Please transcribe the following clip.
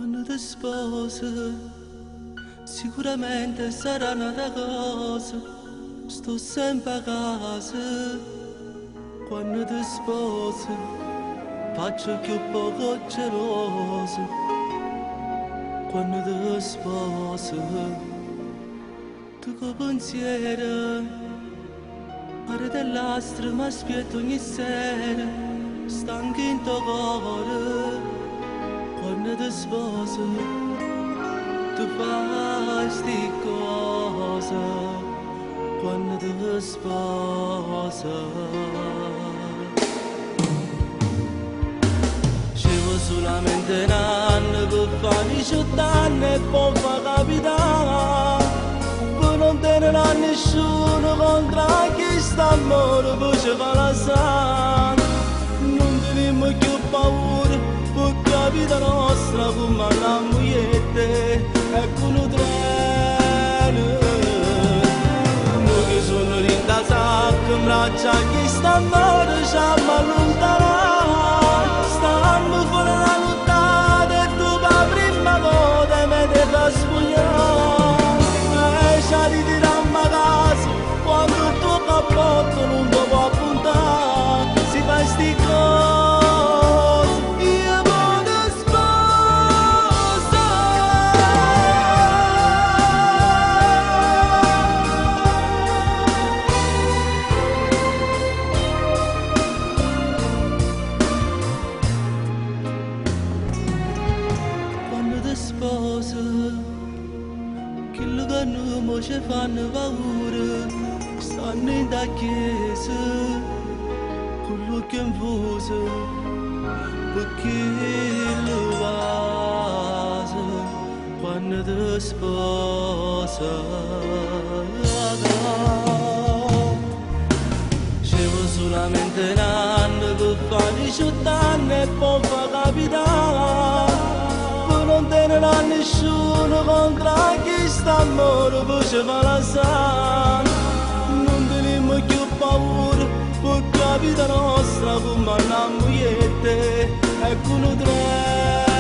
Quando ti sposi, sicuramente sarà un'altra cosa. Sto sempre a casa. Quando ti sposi, faccio più poco geloso. Quando ti sposi, tu con pensiero, pare dell'astro mi aspetto ogni sera, stanco in tuo cuore. Quando ti sposi, tu fai sti cose. Quando ti sposi, ci vuole solamente un anno per fare 18 anni e poi fa capitare. Poi non tenerà nessuno contro chi sta amore, poi ci fa la sana. Non teniamo più paura, perché la vita nostra come la mogliette è con un treno. Noi che sono in da sacco, in braccia chi sta amore ci allontanare. Stiamo fuori la nottata e tu per prima volta mi devi spogliare. E ci ritiriamo a casa quando il tuo cappotto non ti può puntare. Si fa sti cose, io voglio quando ti sposi, quello che noi ci fanno paura, stanno in da chiesa, con l'occhio infuso, perché lo vaso, quando ti sposi. Ci vuole solamente un anno per fare 18 anni e poi fa capitare. Poi non tenerà nessuno contro chi sta amore, poi ci fa la sana. Non teniamo più paura, perché la vita nostra come una mogliette è con un treno.